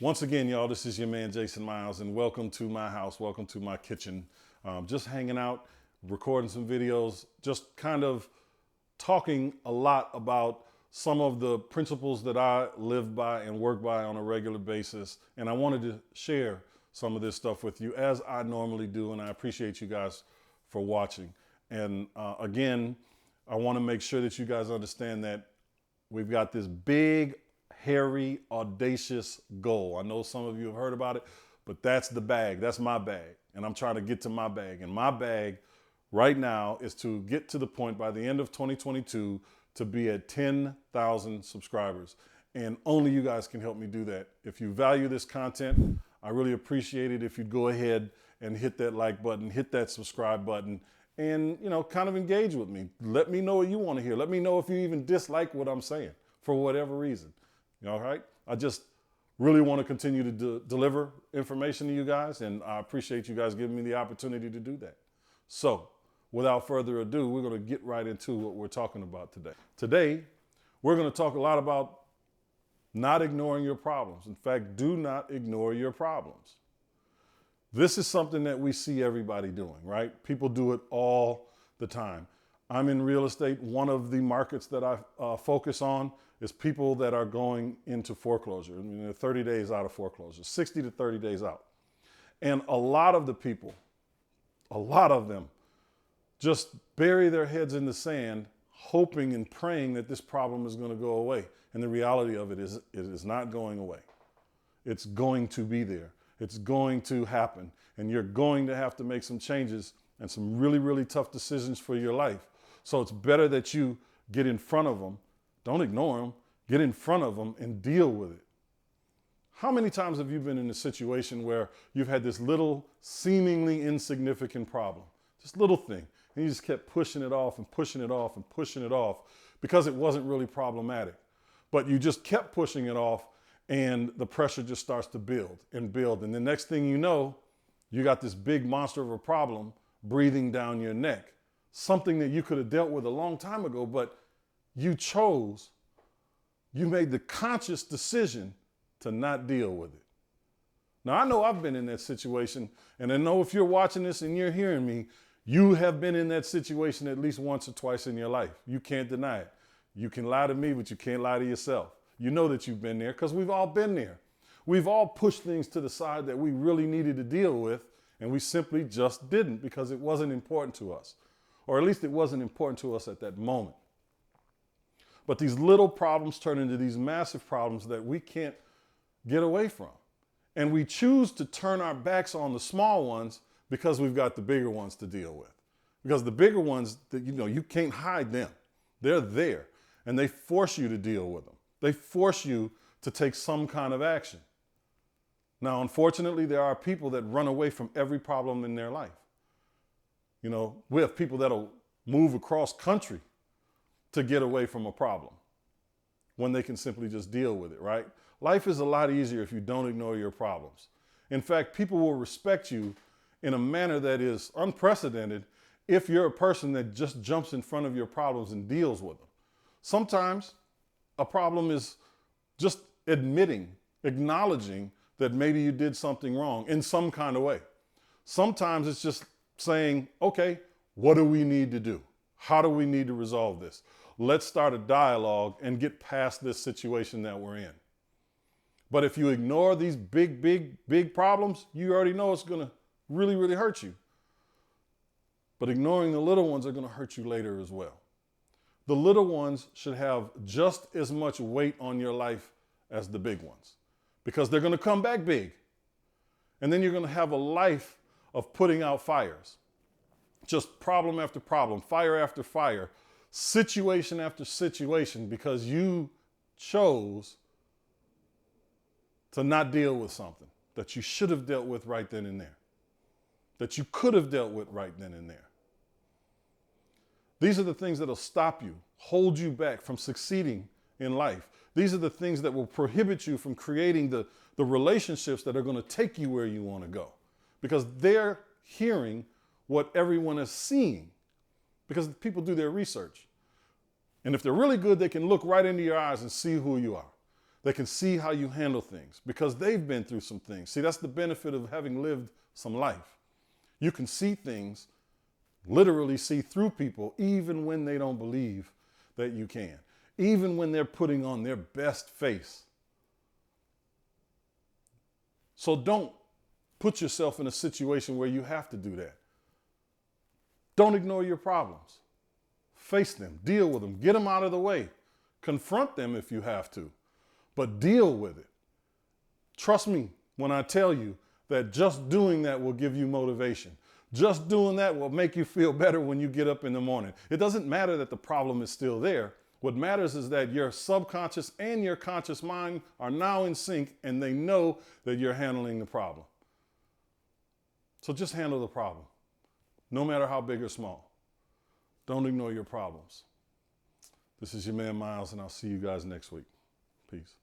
Once again, y'all, this is your man, Jason Myles, and welcome to my house. Welcome to my kitchen. Just hanging out, recording some videos, just kind of talking a lot about some of the principles that I live by and work by on a regular basis. And I wanted to share some of this stuff with you as I normally do. And I appreciate you guys for watching. And again, I want to make sure that you guys understand that we've got this big, hairy, audacious goal. I know some of you have heard about it, but that's the bag. That's my bag. And I'm trying to get to my bag. And my bag right now is to get to the point by the end of 2022 to be at 10,000 subscribers. And only you guys can help me do that. If you value this content, I really appreciate it if you'd go ahead and hit that like button, hit that subscribe button, and kind of engage with me. Let me know what you want to hear. Let me know if you even dislike what I'm saying for whatever reason. All right? I just really want to continue to deliver information to you guys, and I appreciate you guys giving me the opportunity to do that. So, without further ado, we're going to get right into what we're talking about today. Today, we're going to talk a lot about not ignoring your problems. In fact, do not ignore your problems. This is something that we see everybody doing, right? People do it all the time. I'm in real estate. One of the markets that I focus on is people that are going into foreclosure. I mean, they're 30 days out of foreclosure, 60 to 30 days out. And a lot of the people, a lot of them, just bury their heads in the sand, hoping and praying that this problem is going to go away. And the reality of it is, it is not going away. It's going to be there. It's going to happen. And you're going to have to make some changes and some really, really tough decisions for your life. So it's better that you get in front of them. Don't ignore them. Get in front of them and deal with it. How many times have you been in a situation where you've had this little seemingly insignificant problem, this little thing, and you just kept pushing it off and pushing it off and pushing it off because it wasn't really problematic, but you just kept pushing it off and the pressure just starts to build and build. And the next thing you know, you got this big monster of a problem breathing down your neck, something that you could have dealt with a long time ago, but you made the conscious decision to not deal with it. Now, I know I've been in that situation, and I know if you're watching this and you're hearing me, you have been in that situation at least once or twice in your life. You can't deny it. You can lie to me, but you can't lie to yourself. You know that you've been there because we've all been there. We've all pushed things to the side that we really needed to deal with, and we simply just didn't because it wasn't important to us, or at least it wasn't important to us at that moment. But these little problems turn into these massive problems that we can't get away from. And we choose to turn our backs on the small ones because we've got the bigger ones to deal with. Because the bigger ones, you can't hide them. They're there. And they force you to deal with them. They force you to take some kind of action. Now, unfortunately, there are people that run away from every problem in their life. We have people that'll move across country to get away from a problem when they can simply just deal with it, right? Life is a lot easier if you don't ignore your problems. In fact, people will respect you in a manner that is unprecedented if you're a person that just jumps in front of your problems and deals with them. Sometimes a problem is just acknowledging that maybe you did something wrong in some kind of way. Sometimes it's just saying, okay, what do we need to do? How do we need to resolve this? Let's start a dialogue and get past this situation that we're in. But if you ignore these big problems, you already know it's going to really, really hurt you. But ignoring the little ones are going to hurt you later as well. The little ones should have just as much weight on your life as the big ones because they're going to come back big. And then you're going to have a life of putting out fires. Just problem after problem, fire after fire, situation after situation, because you chose to not deal with something that you should have dealt with right then and there, that you could have dealt with right then and there. These are the things that will stop you, hold you back from succeeding in life. These are the things that will prohibit you from creating the relationships that are going to take you where you want to go, because they're hearing what everyone is seeing, because people do their research. And if they're really good, they can look right into your eyes and see who you are. They can see how you handle things because they've been through some things. See, that's the benefit of having lived some life. You can see things, literally see through people, even when they don't believe that you can, even when they're putting on their best face. So don't put yourself in a situation where you have to do that. Don't ignore your problems. Face them, deal with them, get them out of the way. Confront them if you have to, but deal with it. Trust me when I tell you that just doing that will give you motivation. Just doing that will make you feel better when you get up in the morning. It doesn't matter that the problem is still there. What matters is that your subconscious and your conscious mind are now in sync and they know that you're handling the problem. So just handle the problem, no matter how big or small. Don't ignore your problems. This is your man Myles, and I'll see you guys next week. Peace.